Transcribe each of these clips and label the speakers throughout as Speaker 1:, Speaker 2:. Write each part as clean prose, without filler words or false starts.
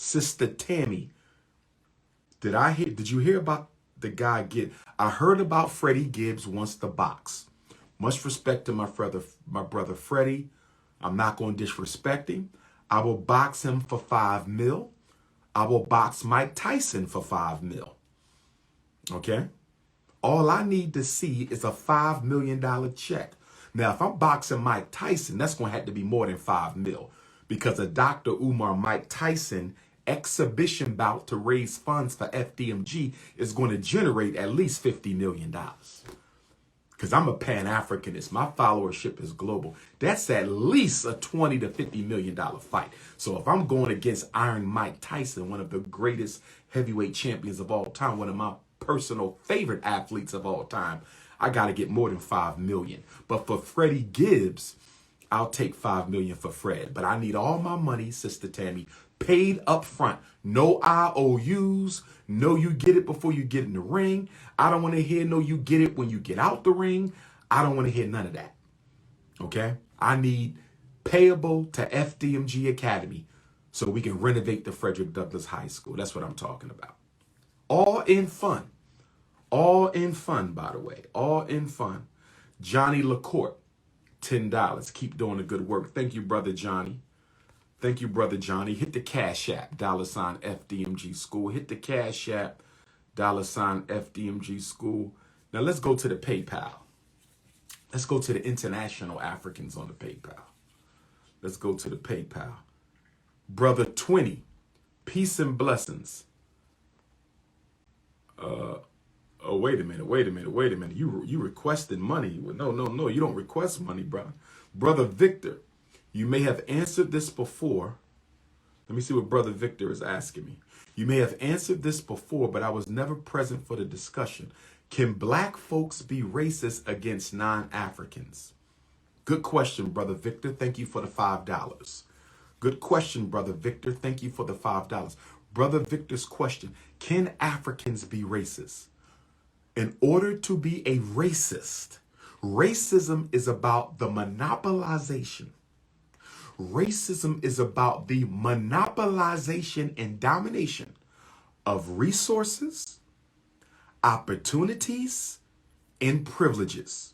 Speaker 1: Sister Tammy, did you hear about the guy Gibbs? I heard about Freddie Gibbs wants to box. Much respect to my brother Freddie. I'm not going to disrespect him. I will box him for $5 million. I will box Mike Tyson for $5 million. Okay? All I need to see is a $5 million check. Now, if I'm boxing Mike Tyson, that's going to have to be more than $5 million, because a DR.UMAR Mike Tyson exhibition bout to raise funds for FDMG is going to generate at least $50 million. Because I'm a Pan-Afrikanist. My followership is global. That's at least a $20 to $50 million fight. So if I'm going against Iron Mike Tyson, one of the greatest heavyweight champions of all time, one of my personal favorite athletes of all time, I got to get more than $5 million. But for Freddie Gibbs, I'll take $5 million for Fred. But I need all my money, Sister Tammy, paid up front. No IOUs. No, you get it before you get in the ring. I don't want to hear no you get it when you get out the ring. I don't want to hear none of that. Okay? I need payable to FDMG Academy so we can renovate the Frederick Douglass High School. That's what I'm talking about. All in fun. All in fun, by the way. All in fun. Johnny LaCourte, $10. Keep doing the good work. Thank you, Brother Johnny. Thank you, Brother Johnny. Hit the Cash App, $ FDMG School. Hit the Cash App, $ FDMG School. Now let's go to the PayPal. Let's go to the international Africans on the PayPal. Let's go to the PayPal. Brother 20, peace and blessings. Oh, wait a minute. You requested money. No. You don't request money, brother. Brother Victor, you may have answered this before. Let me see what Brother Victor is asking me. You may have answered this before, but I was never present for the discussion. Can black folks be racist against non-Africans? Good question, Brother Victor. Thank you for the $5. Good question, Brother Victor. Thank you for the $5. Brother Victor's question, can Africans be racist? In order to be a racist, racism is about the monopolization. Racism is about the monopolization and domination of resources, opportunities, and privileges.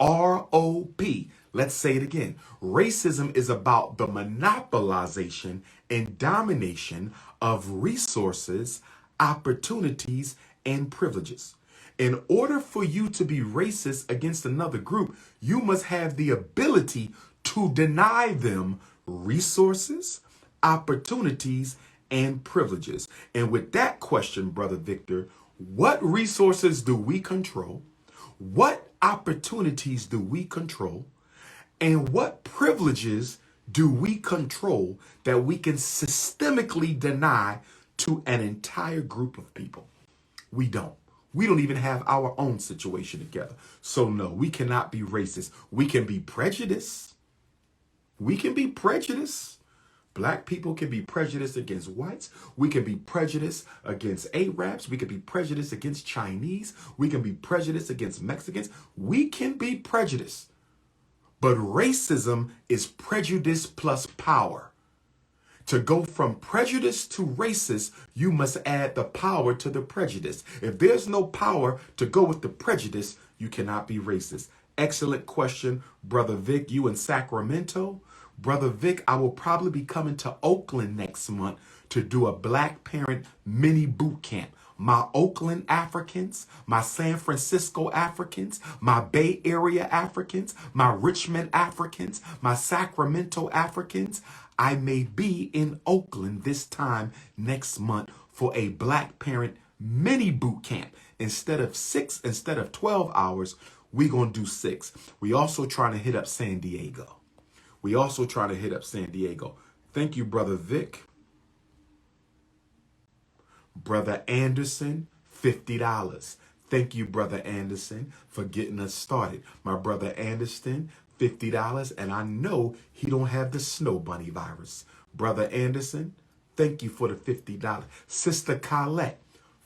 Speaker 1: ROP. Let's say it again. Racism is about the monopolization and domination of resources, opportunities, and privileges. In order for you to be racist against another group, you must have the ability to deny them resources, opportunities, and privileges. And with that question, Brother Victor, what resources do we control? What opportunities do we control? And what privileges do we control that we can systemically deny to an entire group of people? We don't. We don't even have our own situation together. So no, we cannot be racist. We can be prejudiced. We can be prejudiced. Black people can be prejudiced against whites. We can be prejudiced against Arabs. We can be prejudiced against Chinese. We can be prejudiced against Mexicans. We can be prejudiced. But racism is prejudice plus power. To go from prejudice to racist, you must add the power to the prejudice. If there's no power to go with the prejudice, you cannot be racist. Excellent question, Brother Vic. You in Sacramento? Brother Vic, I will probably be coming to Oakland next month to do a Black Parent mini boot camp. My Oakland Africans, my San Francisco Africans, my Bay Area Africans, my Richmond Africans, my Sacramento Africans. I may be in Oakland this time next month for a Black Parent mini boot camp. Instead of 12 hours, we're going to do 6. We also trying to hit up San Diego. Thank you, Brother Vic. Brother Anderson, $50. Thank you, Brother Anderson, for getting us started. My brother Anderson, $50, and I know he don't have the snow bunny virus. Brother Anderson, thank you for the $50. Sister Colette,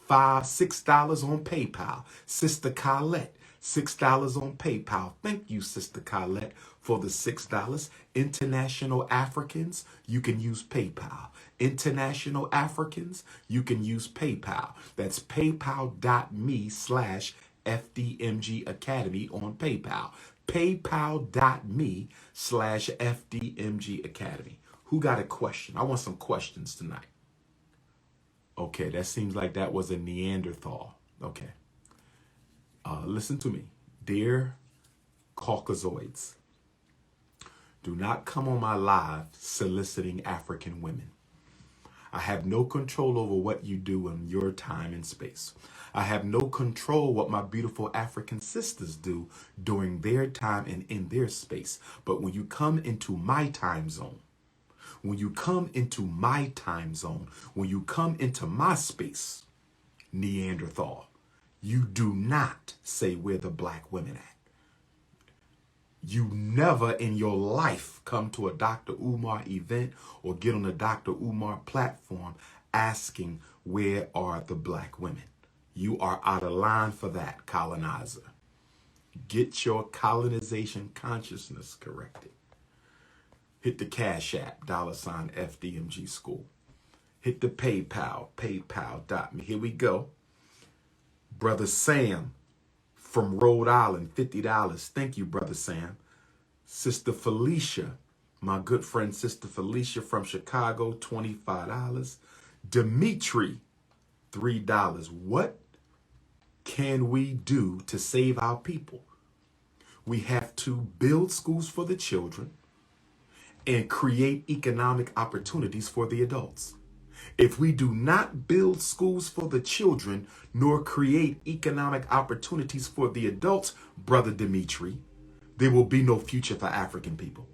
Speaker 1: $6 on PayPal. Sister Colette, $6 on PayPal. Thank you, Sister Colette, for the $6. International Africans, you can use PayPal. International Africans, you can use PayPal. That's paypal.me/FDMG Academy on PayPal. PayPal.me/FDMG Academy. Who got a question? I want some questions tonight. Okay, that seems like that was a Neanderthal. Okay. Listen to me. Dear Caucasoids, do not come on my live soliciting African women. I have no control over what you do in your time and space. I have no control what my beautiful African sisters do during their time and in their space. But when you come into my time zone, when you come into my time zone, when you come into my space, Neanderthal, you do not say where the black women at. You never in your life come to a Dr.UMAR event or get on the Dr.UMAR platform asking where are the black women. You are out of line for that, colonizer. Get your colonization consciousness corrected. Hit the Cash App, $FDMG School. Hit the PayPal, paypal.me. Here we go. Brother Sam from Rhode Island, $50. Thank you, Brother Sam. Sister Felicia, my good friend Sister Felicia from Chicago, $25. Dimitri, $3. What can we do to save our people? We have to build schools for the children and create economic opportunities for the adults. If we do not build schools for the children nor create economic opportunities for the adults, Brother Dimitri, there will be no future for African people.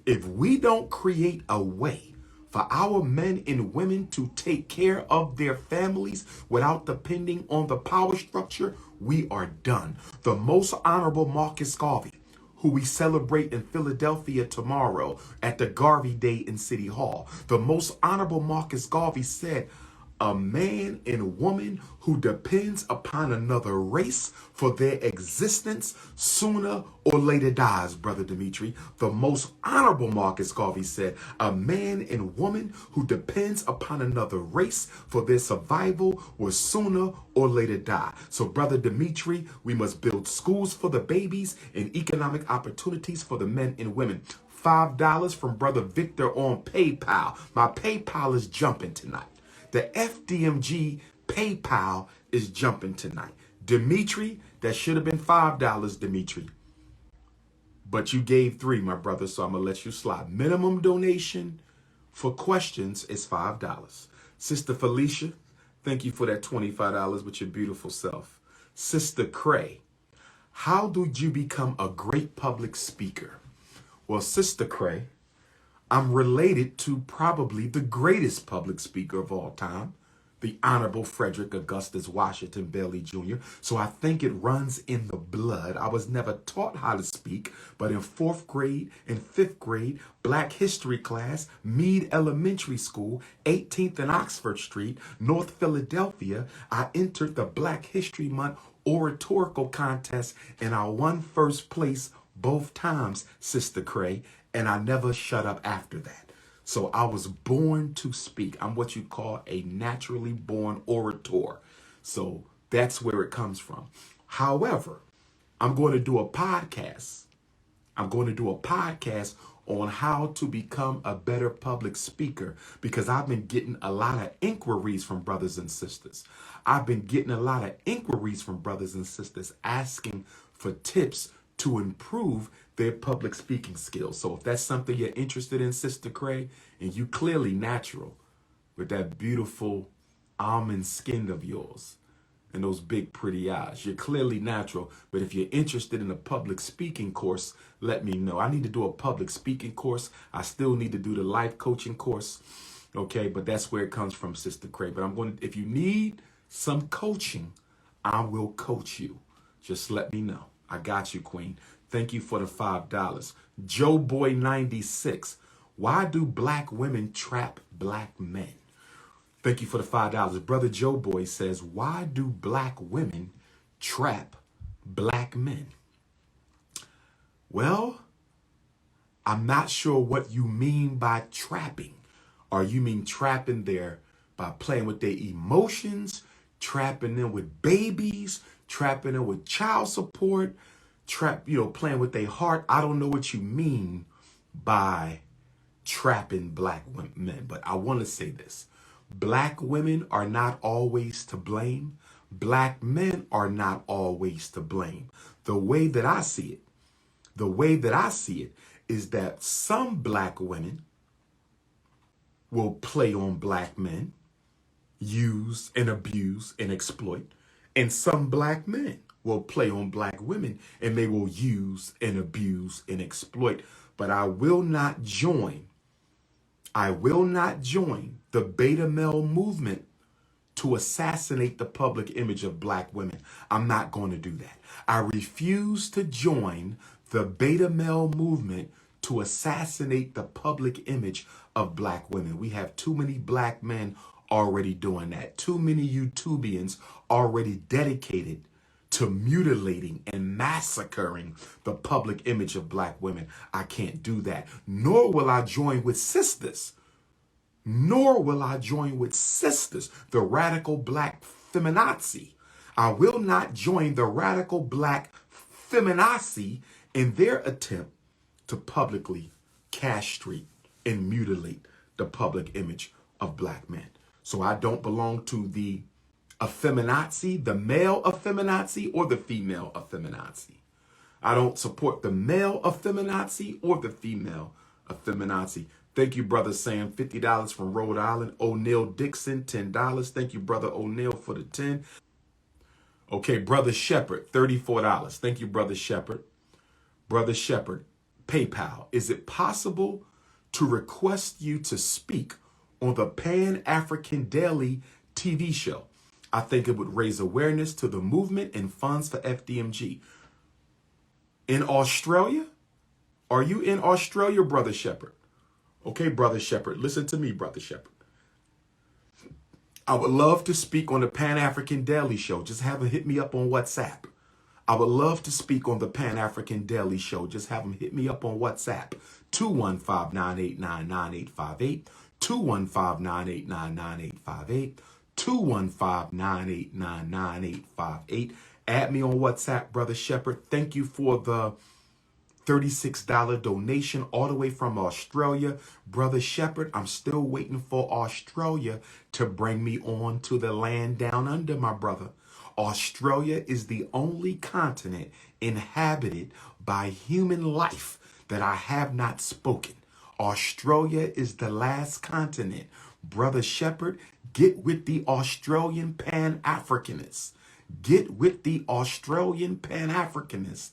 Speaker 1: If we don't create a way for our men and women to take care of their families without depending on the power structure, we are done. The most honorable Marcus Garvey, who we celebrate in Philadelphia tomorrow at the Garvey Day in City Hall. The most honorable Marcus Garvey said, a man and woman who depends upon another race for their existence sooner or later dies, Brother Dimitri. The most honorable Marcus Garvey said, a man and woman who depends upon another race for their survival will sooner or later die. So, Brother Dimitri, we must build schools for the babies and economic opportunities for the men and women. $5 from Brother Victor on PayPal. My PayPal is jumping tonight. The FDMG PayPal is jumping tonight. Dimitri, that should have been $5, Dimitri. But you gave $3, my brother, so I'm going to let you slide. Minimum donation for questions is $5. Sister Felicia, thank you for that $25 with your beautiful self. Sister Cray, how did you become a great public speaker? Well, Sister Cray, I'm related to probably the greatest public speaker of all time, the Honorable Frederick Augustus Washington Bailey Jr. So I think it runs in the blood. I was never taught how to speak, but in 4th grade and 5th grade, Black History class, Meade Elementary School, 18th and Oxford Street, North Philadelphia, I entered the Black History Month oratorical contest and I won first place both times, Sister Cray. And I never shut up after that. So I was born to speak. I'm what you call a naturally born orator. So that's where it comes from. However, I'm going to do a podcast. I'm going to do a podcast on how to become a better public speaker because I've been getting a lot of inquiries from brothers and sisters. I've been getting a lot of inquiries from brothers and sisters asking for tips to improve their public speaking skills. So if that's something you're interested in, Sister Cray, and you clearly natural with that beautiful almond skin of yours and those big pretty eyes, you're clearly natural. But if you're interested in a public speaking course, let me know. I need to do a public speaking course. I still need to do the life coaching course. Okay, but that's where it comes from, Sister Cray. But I'm going to, if you need some coaching, I will coach you. Just let me know. I got you, Queen. Thank you for the $5. Joe Boy 96. Why do black women trap black men? Thank you for the $5. Brother Joe Boy says, why do black women trap black men. Well, I'm not sure what you mean by trapping. Or you mean trapping there by playing with their emotions, trapping them with babies, trapping them with child support, playing with their heart. I don't know what you mean by trapping black men, but I want to say this. Black women are not always to blame. Black men are not always to blame. The way that I see it is that some black women will play on black men, use and abuse and exploit, and some black men will play on black women and they will use and abuse and exploit. But I will not join the beta male movement to assassinate the public image of black women. I'm not going to do that. I refuse to join the beta male movement to assassinate the public image of black women. We have too many black men already doing that. Too many YouTubians already dedicated to mutilating and massacring the public image of black women. I can't do that. Nor will I join with sisters. The radical black feminazi. I will not join the radical black feminazi in their attempt to publicly castrate and mutilate the public image of black men. So I don't belong to the effeminazi, the male effeminazi, or the female effeminazi. I don't support the male effeminazi or the female effeminazi. Thank you, Brother Sam, $50 from Rhode Island. O'Neill Dixon, $10. Thank you, Brother O'Neill, for the 10. Okay, Brother Shepherd, $34. Thank you, Brother Shepherd. Brother Shepherd, PayPal. Is it possible to request you to speak on the Pan-African Daily TV show? I think it would raise awareness to the movement and funds for FDMG. In Australia? Are you in Australia, Brother Shepherd? Okay, Brother Shepherd, listen to me, Brother Shepherd. I would love to speak on the Pan-African Daily Show. Just have him hit me up on WhatsApp. I would love to speak on the Pan-African Daily Show. Just have him hit me up on WhatsApp. 215-989-9858. 215-989-9858. 215-989-9858. Add me on WhatsApp, Brother Shepherd. Thank you for the $36 donation all the way from Australia. Brother Shepherd, I'm still waiting for Australia to bring me on to the land down under, my brother. Australia is the only continent inhabited by human life that I have not spoken. Australia is the last continent. Brother Shepherd, get with the Australian Pan-Africanists. Get with the Australian Pan-Africanists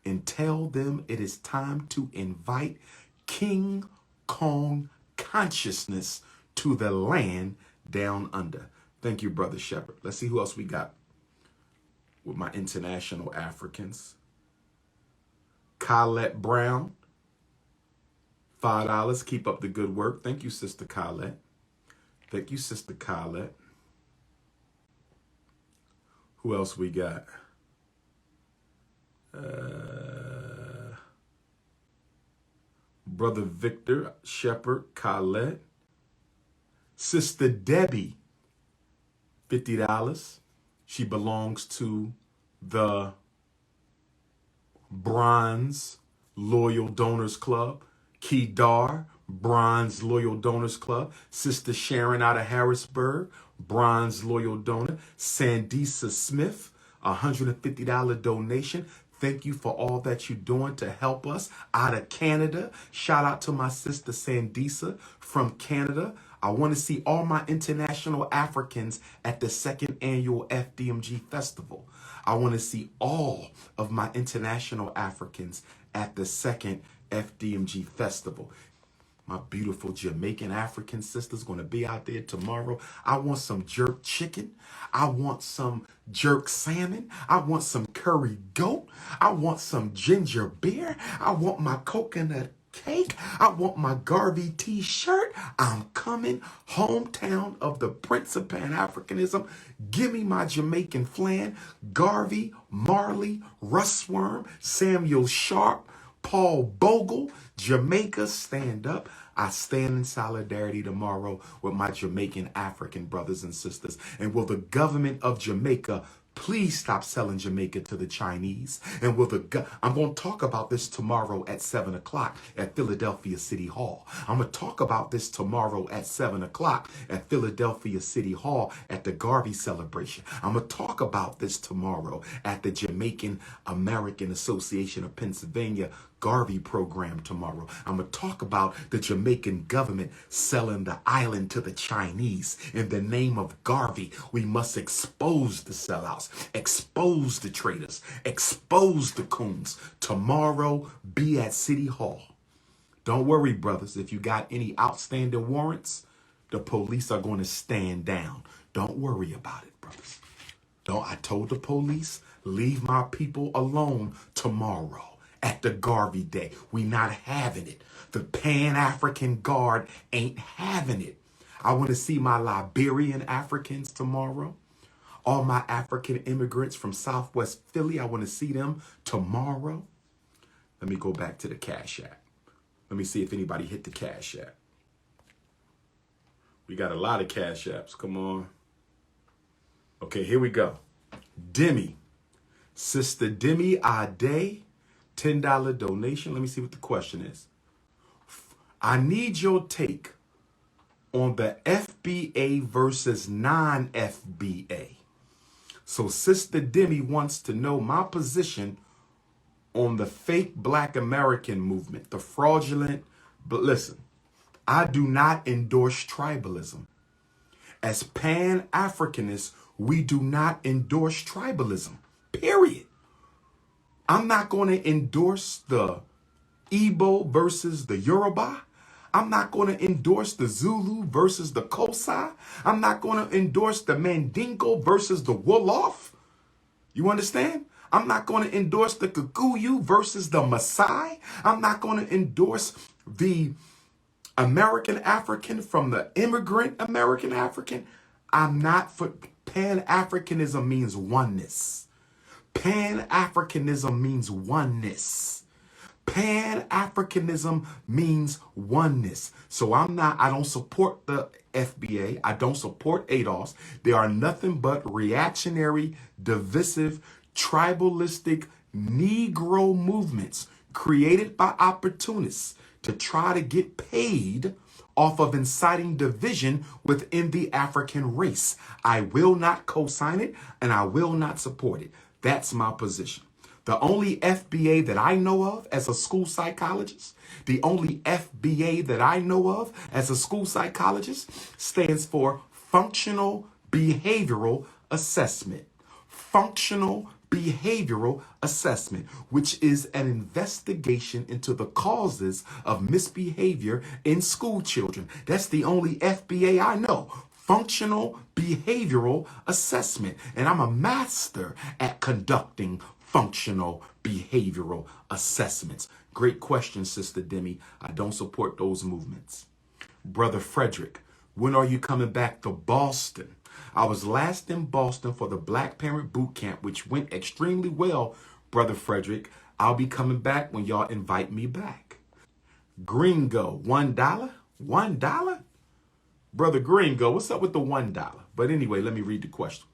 Speaker 1: and tell them it is time to invite King Kong consciousness to the land down under. Thank you, Brother Shepherd. Let's see who else we got with my international Africans. Colette Brown, $5. Keep up the good work. Thank you, Sister Colette. Thank you, Sister Colette. Who else we got? Brother Victor, Shepherd, Colette. Sister Debbie, $50. She belongs to the Bronze Loyal Donors Club. Kedar, Bronze Loyal Donors Club. Sister Sharon out of Harrisburg, Bronze Loyal Donor. Sandisa Smith, $150 donation. Thank you for all that you're doing to help us out of Canada. Shout out to my sister Sandisa from Canada. I want to see all my international Africans at the second annual FDMG festival. I want to see all of my international Africans at the second FDMG festival. My beautiful Jamaican African sister's going to be out there tomorrow. I want some jerk chicken. I want some jerk salmon. I want some curry goat. I want some ginger beer. I want my coconut cake. I want my Garvey t-shirt. I'm coming. Hometown of the Prince of Pan-Afrikanism. Give me my Jamaican flan. Garvey, Marley, Russworm, Samuel Sharp, Paul Bogle, Jamaica, stand up. I stand in solidarity tomorrow with my Jamaican African brothers and sisters. And will the government of Jamaica please stop selling Jamaica to the Chinese? And will I'm going to talk about this tomorrow at 7 o'clock at Philadelphia City Hall. I'm going to talk about this tomorrow at 7 o'clock at Philadelphia City Hall at the Garvey celebration. I'm going to talk about this tomorrow at the Jamaican American Association of Pennsylvania Garvey program tomorrow. I'm going to talk about the Jamaican government selling the island to the Chinese in the name of Garvey. We must expose the sellouts, expose the traitors, expose the coons. Tomorrow, be at City Hall. Don't worry, brothers. If you got any outstanding warrants, the police are going to stand down. Don't worry about it, brothers. I told the police, leave my people alone tomorrow. At the Garvey Day, we not having it. The Pan-African Guard ain't having it. I want to see my Liberian Africans tomorrow. All my African immigrants from Southwest Philly, I want to see them tomorrow. Let me go back to the Cash App. Let me see if anybody hit the Cash App. We got a lot of Cash Apps. Come on. Okay, here we go. Demi. Sister Demi Ade. $10 donation. Let me see what the question is. I need your take on the FBA versus non-FBA. So Sister Demi wants to know my position on the fake Black American movement, the fraudulent. But listen, I do not endorse tribalism. As Pan-Africanists, we do not endorse tribalism, period. I'm not going to endorse the Igbo versus the Yoruba. I'm not going to endorse the Zulu versus the Xhosa. I'm not going to endorse the Mandingo versus the Wolof. You understand? I'm not going to endorse the Kikuyu versus the Maasai. I'm not going to endorse the American African from the immigrant American African. I'm not for Pan-Africanism means oneness. Pan-Afrikanism means oneness. Pan-Africanism means oneness. So I don't support the FBA. I don't support ADOS. They are nothing but reactionary, divisive, tribalistic Negro movements created by opportunists to try to get paid off of inciting division within the African race. I will not co-sign it and I will not support it. That's my position. The only FBA that I know of as a school psychologist, the only FBA that I know of as a school psychologist stands for Functional Behavioral Assessment. Functional Behavioral Assessment, which is an investigation into the causes of misbehavior in school children. That's the only FBA I know. Functional Behavioral Assessment. And I'm a master at conducting functional behavioral assessments. Great question, Sister Demi. I don't support those movements. Brother Frederick, when are you coming back to Boston? I was last in Boston for the Black Parent Boot Camp, which went extremely well, Brother Frederick. I'll be coming back when y'all invite me back. Gringo, $1? $1? Brother Gringo, what's up with the $1? But anyway, let me read the question.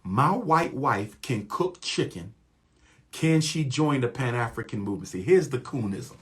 Speaker 1: My white wife can cook chicken. Can she join the Pan-African movement? See, here's the coonism.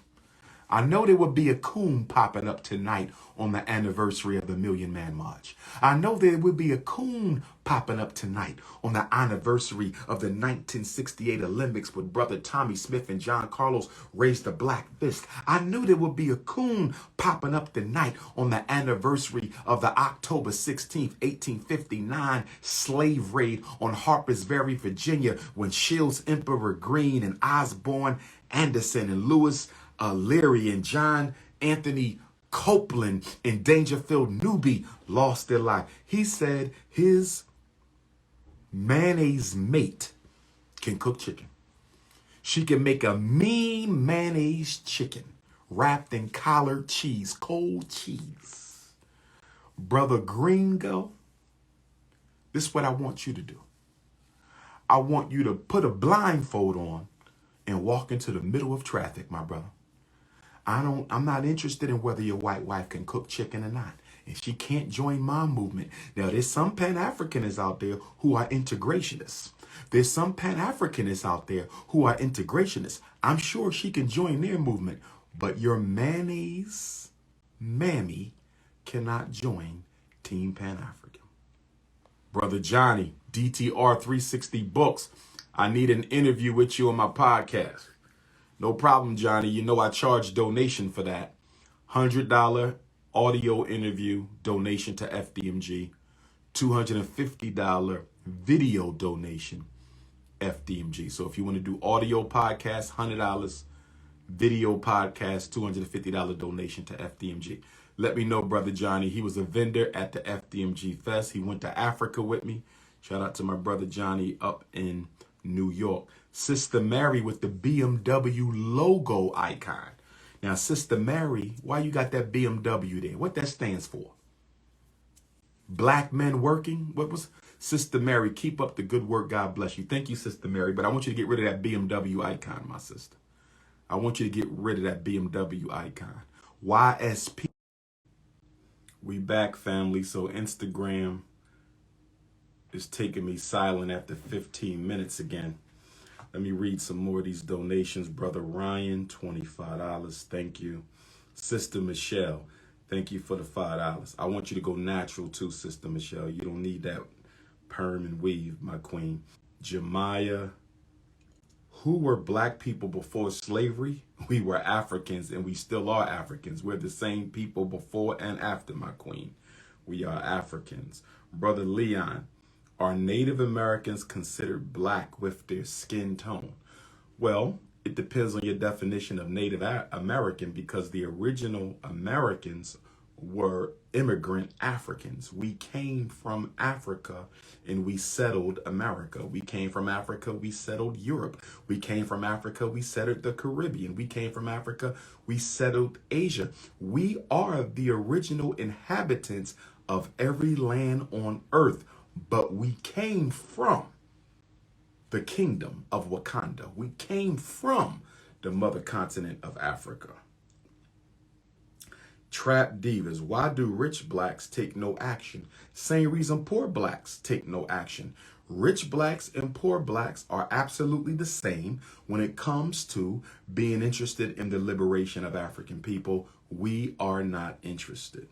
Speaker 1: I know there will be a coon popping up tonight on the anniversary of the Million Man March. I know there will be a coon popping up tonight on the anniversary of the 1968 Olympics with Brother Tommy Smith and John Carlos raised the black fist. I knew there would be a coon popping up tonight on the anniversary of the October 16th, 1859 slave raid on Harper's Ferry, Virginia, when Shields, Emperor Green, and Osborne Anderson and Lewis Leary and John Anthony Copeland and Dangerfield Newby lost their life. He said his mayonnaise mate can cook chicken. She can make a mean mayonnaise chicken wrapped in collard cheese, cold cheese. Brother Gringo, this is what I want you to do. I want you to put a blindfold on and walk into the middle of traffic, my brother. I'm not interested in whether your white wife can cook chicken or not. And she can't join my movement. Now, there's some Pan-Africanists out there who are integrationists. There's some Pan-Africanists out there who are integrationists. I'm sure she can join their movement. But your mayonnaise mammy cannot join Team Pan-African. Brother Johnny, DTR 360 Books. I need an interview with you on my podcast. No problem, Johnny. You know I charge donation for that. $100 audio interview donation to FDMG. $250 video donation, FDMG. So if you want to do audio podcast, $100. Video podcast, $250 donation to FDMG. Let me know, Brother Johnny. He was a vendor at the FDMG Fest. He went to Africa with me. Shout out to my brother Johnny up in New York. Sister Mary with the BMW logo icon. Now, Sister Mary, why you got that BMW there? What that stands for? Black men working? What was Sister Mary? Keep up the good work. God bless you. Thank you, Sister Mary. But I want you to get rid of that BMW icon, my sister. I want you to get rid of that BMW icon. YSP. We back, family. So Instagram is taking me silent after 15 minutes again. Let me read some more of these donations. Brother Ryan, $25. Thank you. Sister Michelle, thank you for the $5. I want you to go natural too, Sister Michelle. You don't need that perm and weave, my queen. Jemiah, who were black people before slavery? We were Africans and we still are Africans. We're the same people before and after, my queen. We are Africans. Brother Leon, are Native Americans considered black with their skin tone? Well, it depends on your definition of Native American, because the original Americans were immigrant Africans. We came from Africa and we settled America. We came from Africa, we settled Europe. We came from Africa, we settled the Caribbean. We came from Africa, we settled Asia. We are the original inhabitants of every land on earth. But we came from the kingdom of Wakanda. We came from the mother continent of Africa. Trap Divas, why do rich blacks take no action? Same reason poor blacks take no action. Rich blacks and poor blacks are absolutely the same when it comes to being interested in the liberation of African people. We are not interested.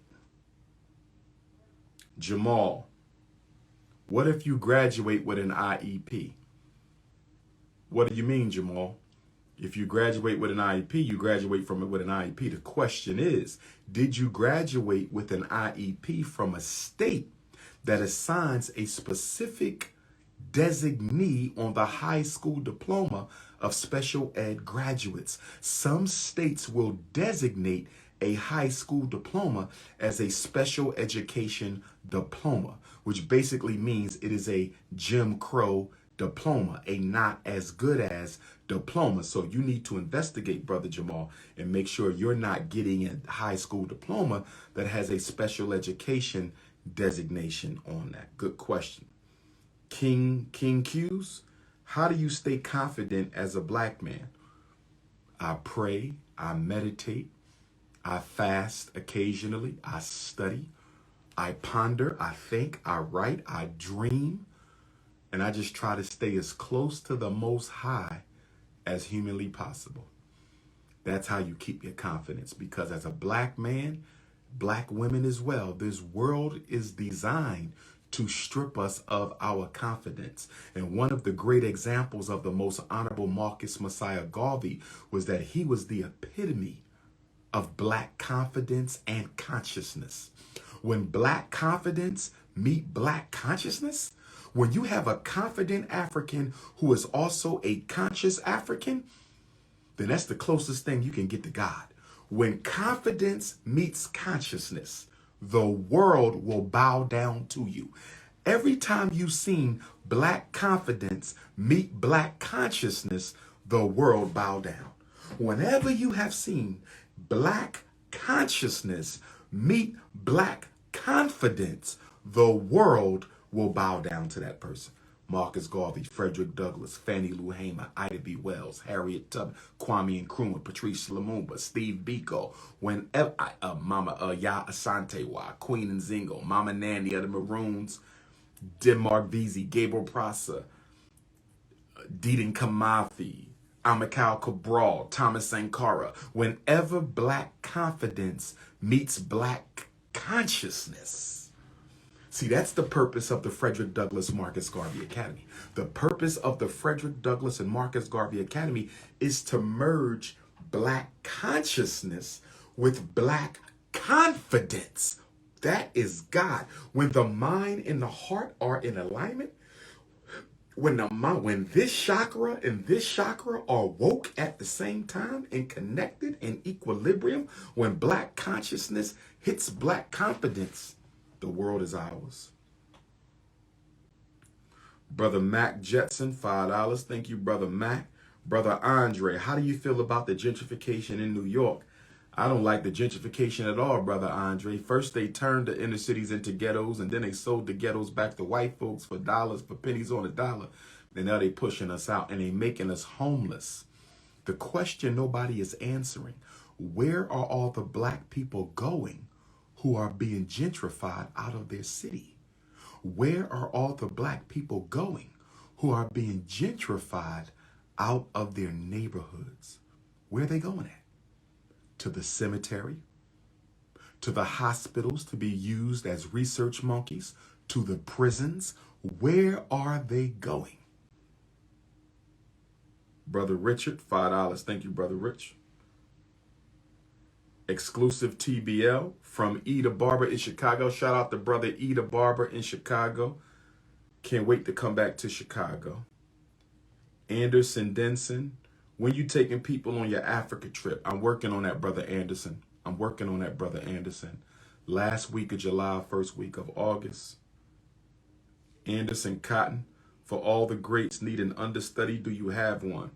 Speaker 1: Jamal, what if you graduate with an IEP? What do you mean, Jamal? If you graduate with an IEP, you graduate from it with an IEP. The question is, did you graduate with an IEP from a state that assigns a specific designee on the high school diploma of special ed graduates? Some states will designate a high school diploma as a special education diploma, which basically means it is a Jim Crow diploma, a not as good as diploma. So you need to investigate, Brother Jamal, and make sure you're not getting a high school diploma that has a special education designation on that. Good question. King Q's, how do you stay confident as a black man? I pray, I meditate, I fast occasionally, I study, I ponder, I think, I write, I dream, and I just try to stay as close to the Most High as humanly possible. That's how you keep your confidence, because as a black man, black women as well, this world is designed to strip us of our confidence. And one of the great examples of the most honorable Marcus Messiah Garvey was that he was the epitome of black confidence and consciousness. When black confidence meet black consciousness, when you have a confident African who is also a conscious African, then that's the closest thing you can get to God. When confidence meets consciousness, the world will bow down to you. Every time you've seen black confidence meet black consciousness, the world bow down. Whenever you have seen black consciousness meet black confidence, the world will bow down to that person. Marcus Garvey, Frederick Douglass, Fannie Lou Hamer, Ida B. Wells, Harriet Tubman, Kwame Nkrumah, Patrice Lumumba, Steve Biko, whenever Mama Ya Asante Wa, Queen Nzingo, Mama Nanny of the Maroons, Denmark Vesey, Gabriel Prosser, Deedon Kamathi, Amilcar Cabral, Thomas Sankara. Whenever black confidence meets black consciousness. See, that's the purpose of the Frederick Douglass Marcus Garvey Academy. The purpose of the Frederick Douglass and Marcus Garvey Academy is to merge black consciousness with black confidence. That is God. When the mind and the heart are in alignment, when this chakra and this chakra are woke at the same time and connected in equilibrium, when black consciousness hits black confidence, the world is ours. Brother Mac Jetson, $5. Thank you, Brother Mac. Brother Andre, how do you feel about the gentrification in New York? I don't like the gentrification at all, Brother Andre. First, they turned the inner cities into ghettos, and then they sold the ghettos back to white folks for dollars, for pennies on a dollar. And now they pushing us out, and they making us homeless. The question nobody is answering, where are all the black people going who are being gentrified out of their city? Where are all the black people going who are being gentrified out of their neighborhoods? Where are they going at? To the cemetery, to the hospitals to be used as research monkeys, to the prisons. Where are they going? Brother Richard, $5. Thank you, Brother Rich. Exclusive TBL from E the Barber in Chicago. Shout out to Brother E the Barber in Chicago. Can't wait to come back to Chicago. Anderson Denson, when you taking people on your Africa trip? I'm working on that, Brother Anderson. I'm working on that, Brother Anderson. Last week of July, first week of August. Anderson Cotton, for all the greats need an understudy, do you have one?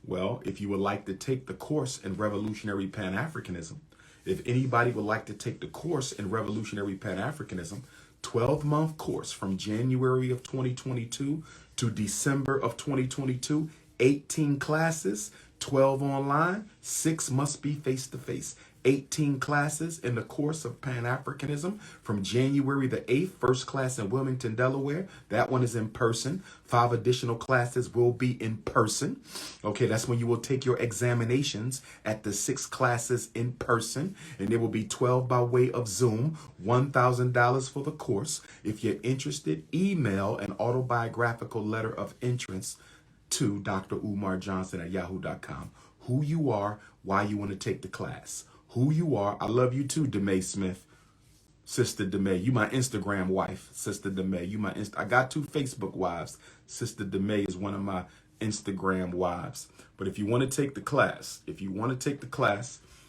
Speaker 1: Well, if you would like to take the course in Revolutionary Pan-Africanism, if anybody would like to take the course in Revolutionary Pan-Africanism, 12-month course from January of 2022 to December of 2022, 18 classes, 12 online, 6 must be face-to-face. 18 classes in the course of Pan-Africanism from January the 8th, first class in Wilmington, Delaware. That one is in person. 5 additional classes will be in person. Okay, that's when you will take your examinations at the 6 classes in person. And there will be 12 by way of Zoom, $1,000 for the course. If you're interested, email an autobiographical letter of interest to DrUmarJohnson at yahoo.com. Who you are, why you want to take the class. Who you are. I love you too, DeMay Smith. Sister DeMay. You my Instagram wife, Sister DeMay. You my I got 2 Facebook wives. Sister DeMay is one of my Instagram wives. But if you want to take the class,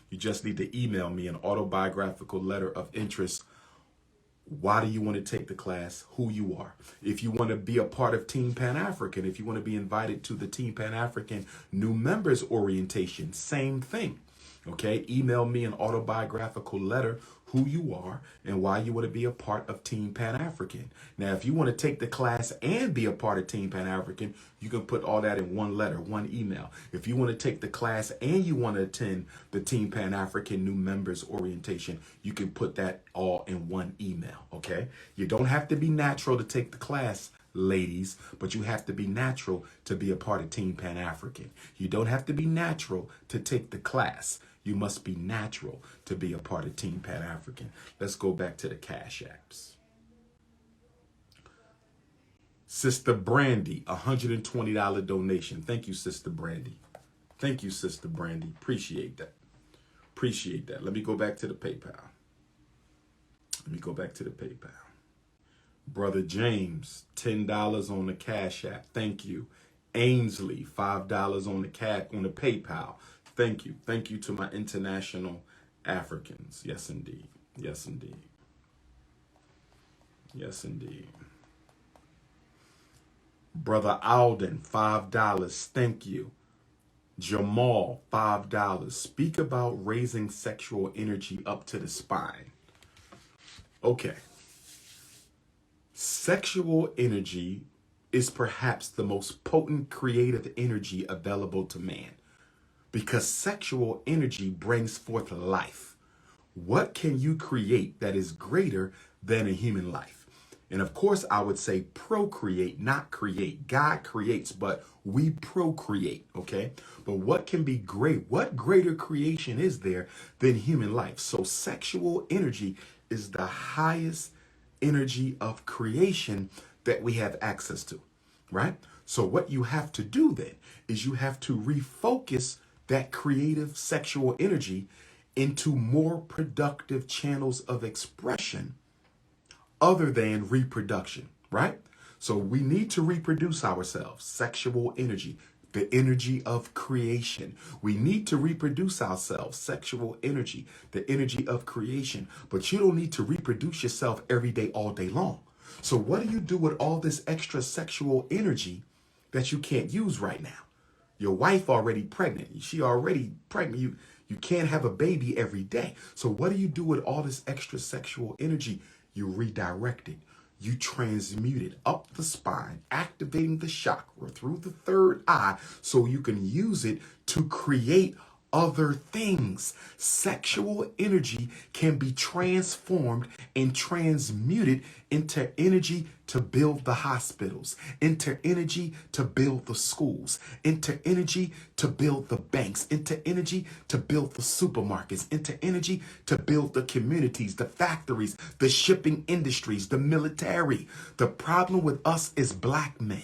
Speaker 1: you just need to email me an autobiographical letter of interest. Why do you want to take the class? Who you are. If you want to be a part of Team Pan-African, if you want to be invited to the Team Pan-African new members orientation, same thing. Okay, email me an autobiographical letter, who you are and why you want to be a part of Team Pan-African. Now, if you want to take the class and be a part of Team Pan-African, you can put all that in one letter, one email. If you want to take the class and you want to attend the Team Pan-African new members orientation, you can put that all in one email. Okay, you don't have to be natural to take the class, ladies, but you have to be natural to be a part of Team Pan-African. You don't have to be natural to take the class. You must be natural to be a part of Team Pan-African. Let's go back to the Cash Apps. Sister Brandy, $120 donation. Thank you, Sister Brandy. Thank you, Sister Brandy. Appreciate that. Appreciate that. Let me go back to the PayPal. Brother James, $10 on the Cash App. Thank you. Ainsley, $5 on the PayPal. Thank you. Thank you to my international Africans. Yes, indeed. Yes, indeed. Yes, indeed. Brother Alden, $5. Thank you. Jamal, $5. Speak about raising sexual energy up to the spine. Okay. Sexual energy is perhaps the most potent creative energy available to man because sexual energy brings forth life. What can you create that is greater than a human life? And of course, I would say procreate, not create. God creates, but we procreate, okay? But what can be great? What greater creation is there than human life? So sexual energy is the highest energy of creation that we have access to, right? So what you have to do then is you have to refocus that creative sexual energy into more productive channels of expression other than reproduction, right? So we need to reproduce ourselves, sexual energy, the energy of creation. We need to reproduce ourselves, sexual energy, the energy of creation. But you don't need to reproduce yourself every day, all day long. So what do you do with all this extra sexual energy that you can't use right now? Your wife already pregnant. She already pregnant. You can't have a baby every day. So what do you do with all this extra sexual energy? You redirect it. You transmute it up the spine, activating the chakra through the third eye so you can use it to create other things. Sexual energy can be transformed and transmuted into energy to build the hospitals, into energy to build the schools, into energy to build the banks, into energy to build the supermarkets, into energy to build the communities, the factories, the shipping industries, the military. The problem with us is black men.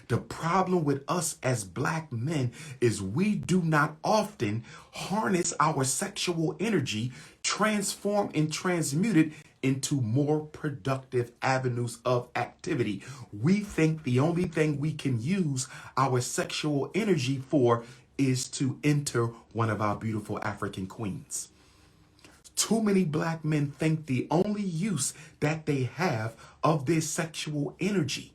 Speaker 1: The problem with us as black men is we do not often harness our sexual energy, transform and transmute it into more productive avenues of activity. We think the only thing we can use our sexual energy for is to enter one of our beautiful African queens. Too many black men think the only use that they have of their sexual energy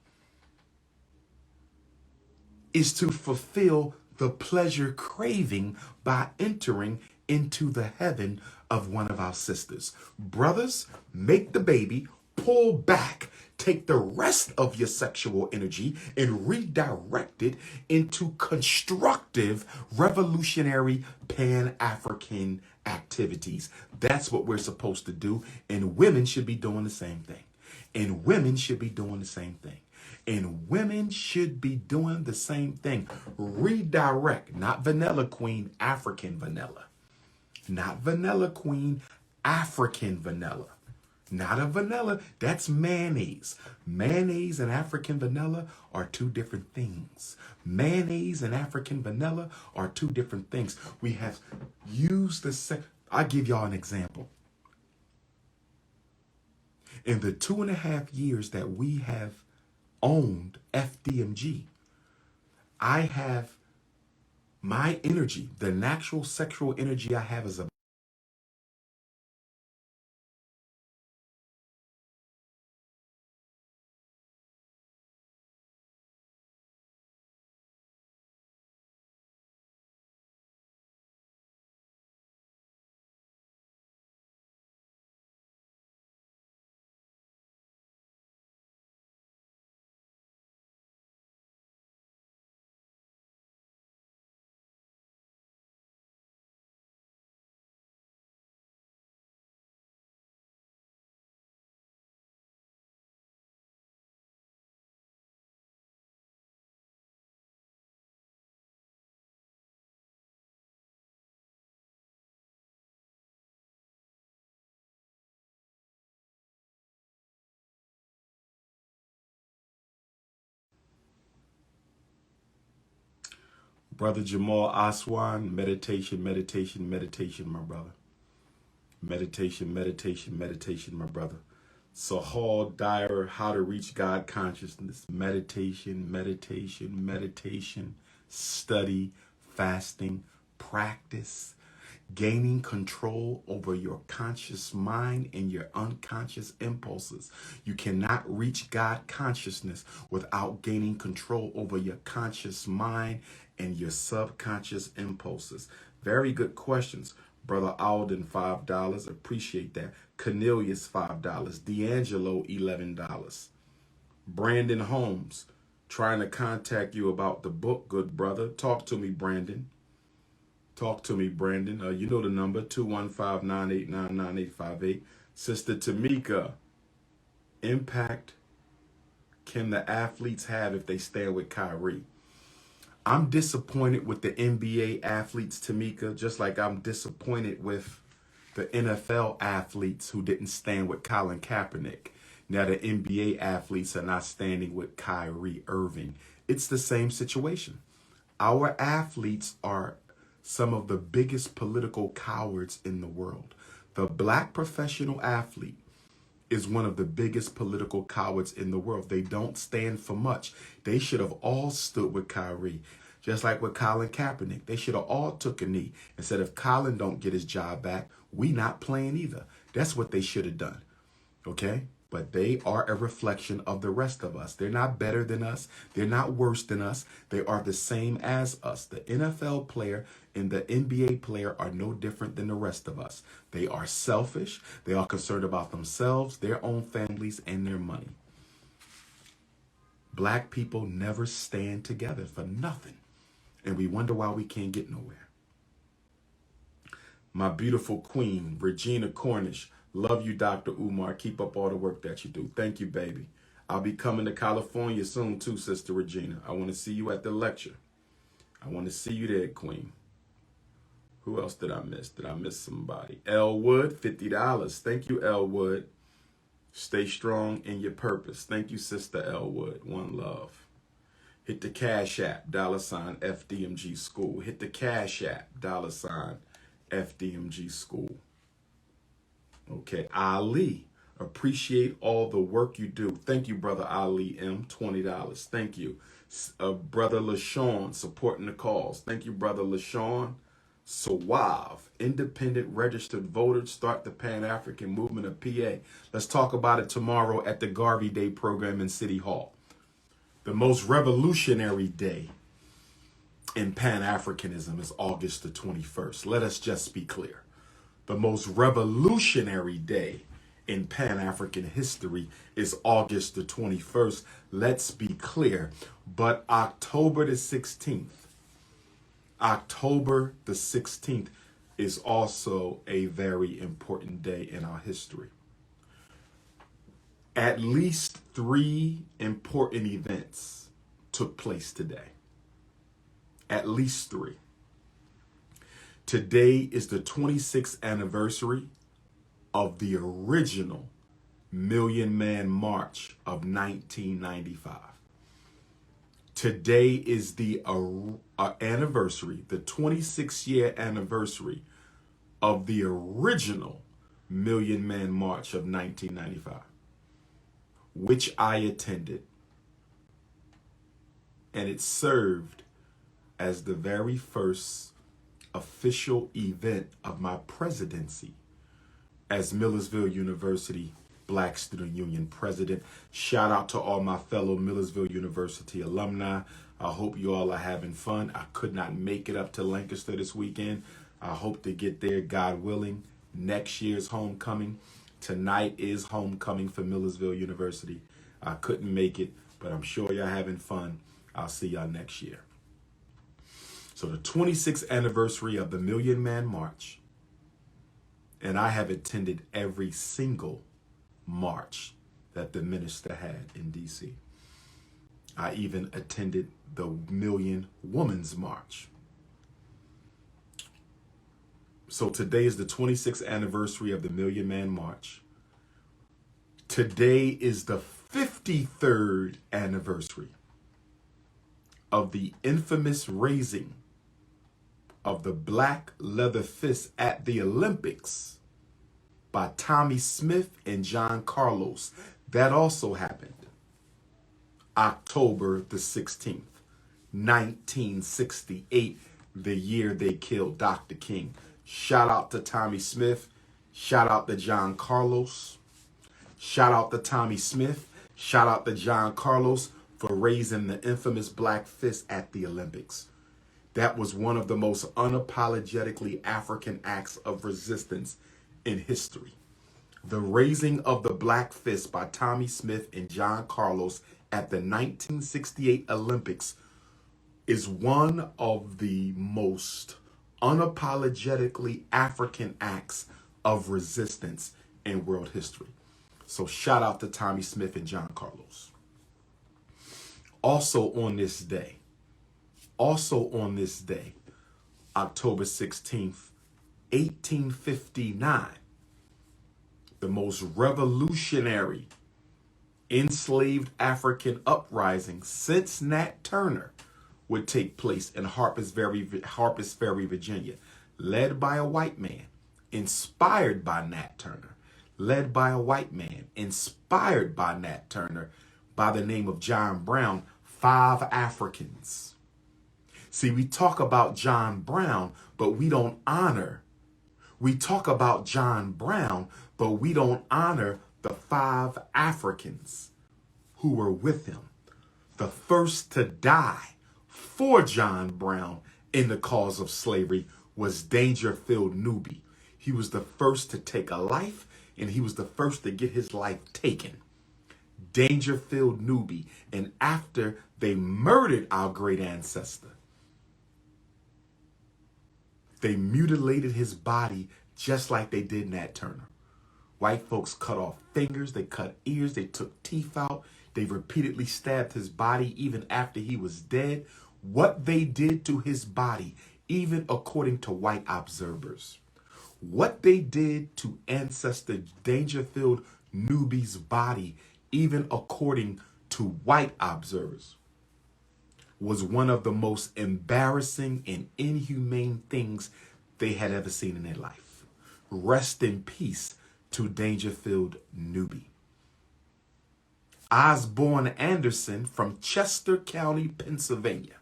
Speaker 1: is to fulfill the pleasure craving by entering into the heaven of one of our sisters. Brothers, make the baby, pull back, take the rest of your sexual energy and redirect it into constructive, revolutionary, Pan-African activities. That's what we're supposed to do, and women should be doing the same thing. And women should be doing the same thing. And women should be doing the same thing. Redirect, not vanilla queen, African vanilla. Not vanilla queen, African vanilla. Not a vanilla, that's mayonnaise. Mayonnaise and African vanilla are two different things. Mayonnaise and African vanilla are two different things. We have used the same. I'll give y'all an example. In the 2.5 years that we have owned FDMG, I have my energy, the natural sexual energy I have as a Brother Jamal Aswan, meditation, meditation, meditation, my brother. Meditation, meditation, meditation, my brother. Sahal Dyer, How to Reach God Consciousness. Meditation, meditation, meditation, study, fasting, practice. gaining control over your conscious mind and your unconscious impulses. You cannot reach God consciousness without gaining control over your conscious mind and your subconscious impulses. Very good questions. Brother Alden, $5. Appreciate that. Cornelius, $5. D'Angelo, $11. Brandon Holmes, trying to contact you about the book, good brother. Talk to me, Brandon. Talk to me, Brandon. You know the number, 215-989-9858. Sister Tamika, impact can the athletes have if they stand with Kyrie? I'm disappointed with the NBA athletes, Tamika, just like I'm disappointed with the NFL athletes who didn't stand with Colin Kaepernick. Now the NBA athletes are not standing with Kyrie Irving. It's the same situation. Our athletes are some of the biggest political cowards in the world. The black professional athlete is one of the biggest political cowards in the world. They don't stand for much. They should have all stood with Kyrie. Just like with Colin Kaepernick, they should have all took a knee and said, if Colin don't get his job back, we not playing either. That's what they should have done. Okay? But they are a reflection of the rest of us. They're not better than us. They're not worse than us. They are the same as us. The NFL player and the NBA player are no different than the rest of us. They are selfish. They are concerned about themselves, their own families, and their money. Black people never stand together for nothing. And we wonder why we can't get nowhere. My beautiful queen, Regina Cornish. Love you, Dr.UMAR. Keep up all the work that you do. Thank you, baby. I'll be coming to California soon, too, Sister Regina. I want to see you at the lecture. I want to see you there, queen. Who else did I miss? Did I miss somebody? Elwood, $50. Thank you, Elwood. Stay strong in your purpose. Thank you, Sister Elwood. One love. Hit the Cash App, $ FDMG School. Hit the Cash App, $ FDMG School. Okay, Ali, appreciate all the work you do. Thank you, Brother Ali M, $20. Thank you. Brother LaShawn, supporting the cause. Thank you, Brother LaShawn. Suave, independent registered voters, start the Pan-African movement of PA. Let's talk about it tomorrow at the Garvey Day program in City Hall. The most revolutionary day in Pan-Afrikanism is August the 21st. Let us just be clear. The most revolutionary day in Pan-African history is August the 21st. Let's be clear. But October the 16th is also a very important day in our history. At least 3 important events took place today. At least 3. Today is the 26th anniversary of the original Million Man March of 1995. Today is the anniversary, the 26-year anniversary of the original Million Man March of 1995, which I attended. And it served as the very first official event of my presidency as Millersville University Black Student Union president. Shout out to all my fellow Millersville University alumni. I hope you all are having fun. I could not make it up to Lancaster this weekend. I hope to get there, God willing, next year's homecoming. Tonight is homecoming for Millersville University. I couldn't make it, but I'm sure y'all having fun. I'll see y'all next year. So the 26th anniversary of the Million Man March, and I have attended every single march that the minister had in D.C. I even attended the Million Women's March. So today is the 26th anniversary of the Million Man March. Today is the 53rd anniversary of the infamous raising of the black leather fist at the Olympics by Tommy Smith and John Carlos. That also happened October the 16th, 1968, the year they killed Dr. King. Shout out to Tommy Smith. Shout out to John Carlos. Shout out to Tommy Smith. Shout out to John Carlos for raising the infamous black fist at the Olympics. That was one of the most unapologetically African acts of resistance in history. The raising of the black fist by Tommy Smith and John Carlos at the 1968 Olympics is one of the most unapologetically African acts of resistance in world history. So shout out to Tommy Smith and John Carlos. Also on this day, October 16th, 1859, the most revolutionary enslaved African uprising since Nat Turner would take place in Harpers Ferry, Virginia, led by a white man, inspired by Nat Turner, led by a white man, inspired by Nat Turner, by the name of John Brown, 5 Africans. See, we talk about John Brown, but we don't honor. We talk about John Brown, but we don't honor the 5 Africans who were with him. The first to die for John Brown in the cause of slavery was Dangerfield Newby. He was the first to take a life, and he was the first to get his life taken. Dangerfield Newby. And after they murdered our great ancestor, they mutilated his body just like they did Nat Turner. White folks cut off fingers, they cut ears, they took teeth out. They repeatedly stabbed his body even after he was dead. What they did to his body, even according to white observers, what they did to ancestor Dangerfield Newby's body, even according to white observers, was one of the most embarrassing and inhumane things they had ever seen in their life. Rest in peace to Dangerfield Newby. Osborne Anderson from Chester County, Pennsylvania,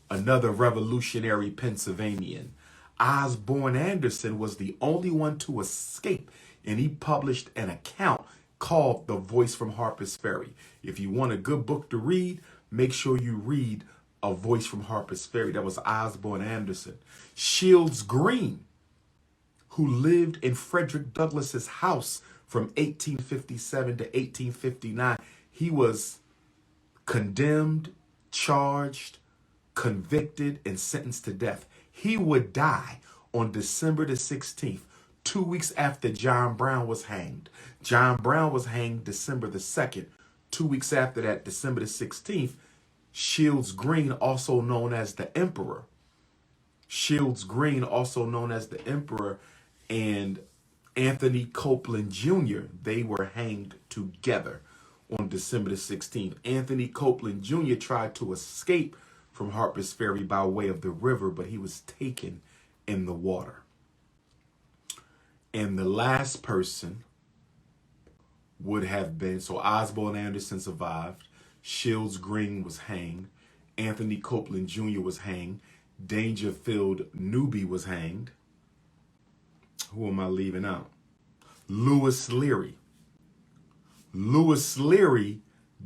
Speaker 1: another revolutionary Pennsylvanian. Osborne Anderson was the only one to escape, and he published an account called The Voice from Harper's Ferry. If you want a good book to read, make sure you read A Voice from Harper's Ferry. That was Osborne Anderson. Shields Green, who lived in Frederick Douglass's house from 1857 to 1859. He was condemned, charged, convicted, and sentenced to death. He would die on December the 16th, 2 weeks after John Brown was hanged. John Brown was hanged December the 2nd. 2 weeks after that, December the 16th, Shields Green, also known as the Emperor. Shields Green, also known as the Emperor, and Anthony Copeland Jr., they were hanged together on December the 16th. Anthony Copeland Jr. tried to escape from Harper's Ferry by way of the river, but he was taken in the water. And the last person would have been, so Osborne Anderson survived, Shields Green was hanged, Anthony Copeland Jr. was hanged, Dangerfield Newby was hanged. Who am I leaving out? Lewis Leary. Lewis Leary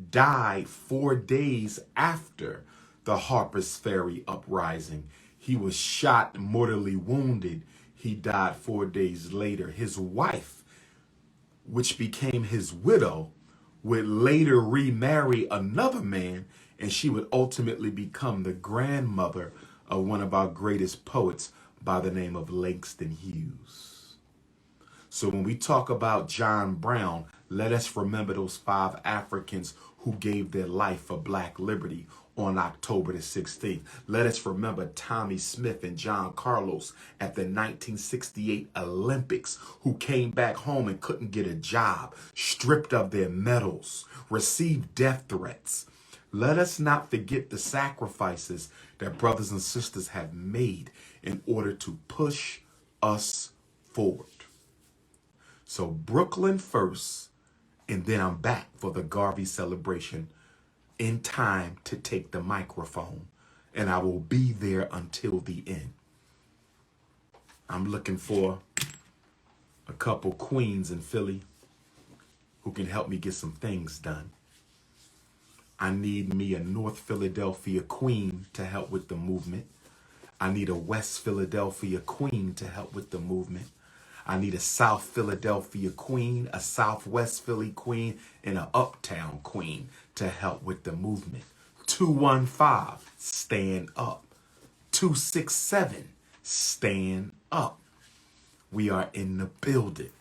Speaker 1: died 4 days after the Harper's Ferry uprising. He was shot, mortally wounded. He died 4 days later. His wife, which became his widow, would later remarry another man, and she would ultimately become the grandmother of one of our greatest poets by the name of Langston Hughes. So when we talk about John Brown, let us remember those 5 Africans who gave their life for black liberty on October the 16th. Let us remember Tommy Smith and John Carlos at the 1968 Olympics, who came back home and couldn't get a job, stripped of their medals, received death threats. Let us not forget the sacrifices that brothers and sisters have made in order to push us forward. So Brooklyn first, and then I'm back for the Garvey celebration in time to take the microphone, and I will be there until the end. I'm looking for a couple queens in Philly who can help me get some things done. I need me a North Philadelphia queen to help with the movement. I need a West Philadelphia queen to help with the movement. I need a South Philadelphia queen, a Southwest Philly queen, and an Uptown queen to help with the movement. 215, stand up. 267, stand up. We are in the building.